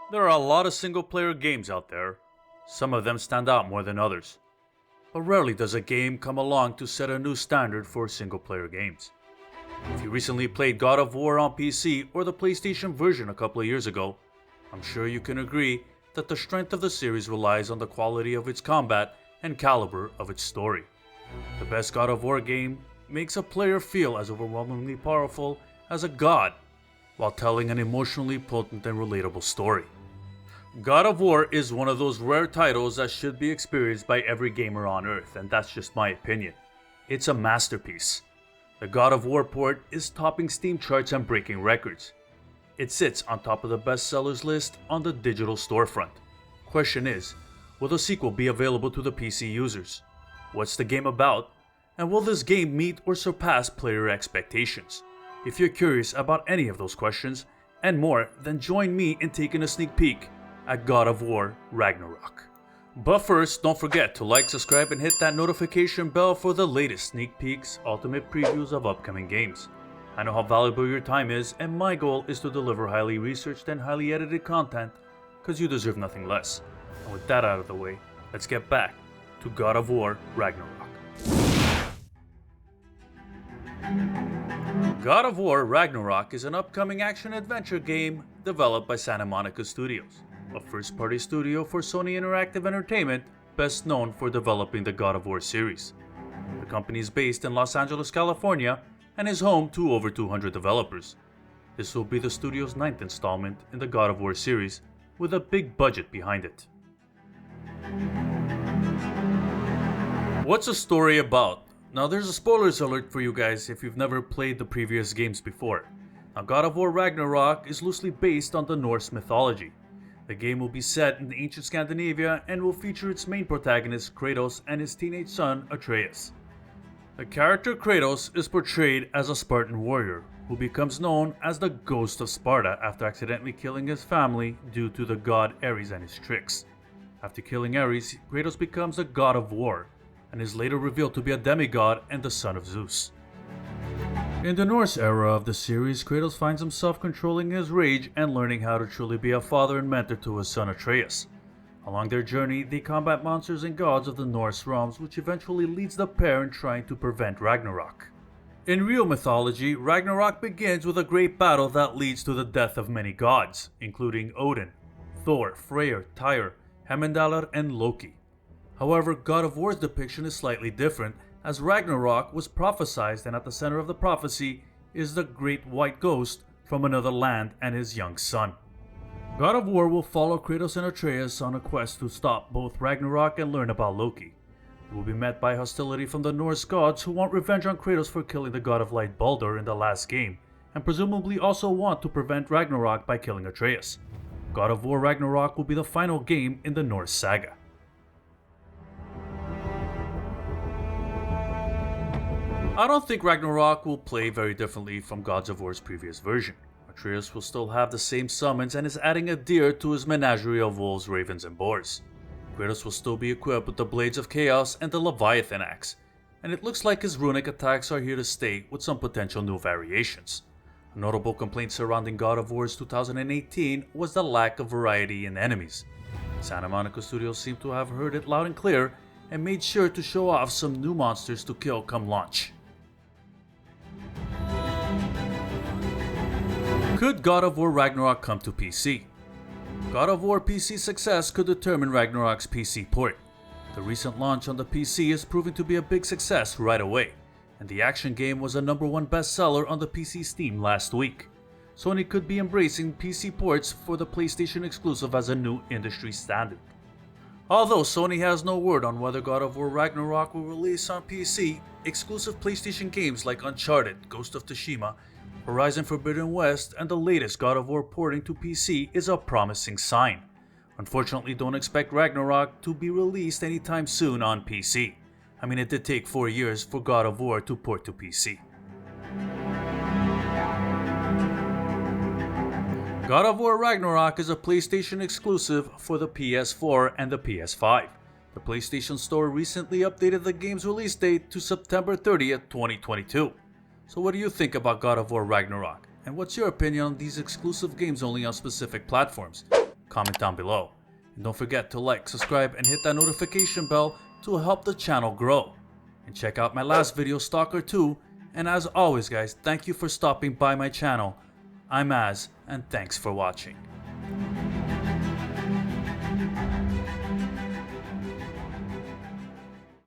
There are a lot of single-player games out there. Some of them stand out more than others. But rarely does a game come along to set a new standard for single-player games. If you recently played God of War on PC or the PlayStation version a couple of years ago, I'm sure you can agree that the strength of the series relies on the quality of its combat and caliber of its story. The best God of War game makes a player feel as overwhelmingly powerful as a god, while telling an emotionally potent and relatable story. God of War is one of those rare titles that should be experienced by every gamer on Earth, and that's just my opinion. It's a masterpiece. The God of War port is topping Steam charts and breaking records. It sits on top of the bestsellers list on the digital storefront. Question is, will the sequel be available to the PC users? What's the game about? And will this game meet or surpass player expectations? If you're curious about any of those questions and more, then join me in taking a sneak peek at God of War Ragnarok. But first, don't forget to like, subscribe, and hit that notification bell for the latest sneak peeks, ultimate previews of upcoming games. I know how valuable your time is, and my goal is to deliver highly researched and highly edited content, because you deserve nothing less. And with that out of the way, let's get back to God of War Ragnarok. God of War Ragnarok is an upcoming action-adventure game developed by Santa Monica Studios, a first-party studio for Sony Interactive Entertainment, best known for developing the God of War series. The company is based in Los Angeles, California, and is home to over 200 developers. This will be the studio's 9th installment in the God of War series, with a big budget behind it. What's the story about? Now there's a spoilers alert for you guys if you've never played the previous games before. Now God of War Ragnarok is loosely based on the Norse mythology. The game will be set in ancient Scandinavia and will feature its main protagonist Kratos and his teenage son Atreus. The character Kratos is portrayed as a Spartan warrior who becomes known as the Ghost of Sparta after accidentally killing his family due to the god Ares and his tricks. After killing Ares, Kratos becomes a god of war and is later revealed to be a demigod and the son of Zeus. In the Norse era of the series, Kratos finds himself controlling his rage and learning how to truly be a father and mentor to his son Atreus. Along their journey, they combat monsters and gods of the Norse realms, which eventually leads the pair in trying to prevent Ragnarok. In real mythology, Ragnarok begins with a great battle that leads to the death of many gods, including Odin, Thor, Freyr, Tyr, Heimdallr, and Loki. However, God of War's depiction is slightly different, as Ragnarok was prophesied, and at the center of the prophecy is the great white ghost from another land and his young son. God of War will follow Kratos and Atreus on a quest to stop both Ragnarok and learn about Loki. It will be met by hostility from the Norse gods who want revenge on Kratos for killing the god of light Baldur in the last game, and presumably also want to prevent Ragnarok by killing Atreus. God of War Ragnarok will be the final game in the Norse saga. I don't think Ragnarok will play very differently from God of War's previous version. Atreus will still have the same summons and is adding a deer to his menagerie of wolves, ravens, and boars. Kratos will still be equipped with the Blades of Chaos and the Leviathan Axe, and it looks like his runic attacks are here to stay with some potential new variations. A notable complaint surrounding God of War's 2018 was the lack of variety in enemies. Santa Monica Studios seemed to have heard it loud and clear and made sure to show off some new monsters to kill come launch. Could God of War Ragnarok come to PC? God of War PC success could determine Ragnarok's PC port. The recent launch on the PC is proving to be a big success right away, and the action game was a #1 bestseller on the PC Steam last week. Sony could be embracing PC ports for the PlayStation exclusive as a new industry standard. Although Sony has no word on whether God of War Ragnarok will release on PC, exclusive PlayStation games like Uncharted, Ghost of Tsushima, Horizon Forbidden West, and the latest God of War porting to PC is a promising sign. Unfortunately, don't expect Ragnarok to be released anytime soon on PC. I mean, it did take 4 years for God of War to port to PC. God of War Ragnarok is a PlayStation exclusive for the PS4 and the PS5. The PlayStation Store recently updated the game's release date to September 30th, 2022. So what do you think about God of War Ragnarok? And what's your opinion on these exclusive games only on specific platforms? comment down below. And don't forget to like, subscribe, and hit that notification bell to help the channel grow. And check out my last video, Stalker 2. And as always guys, thank you for stopping by my channel. I'm Az, and thanks for watching.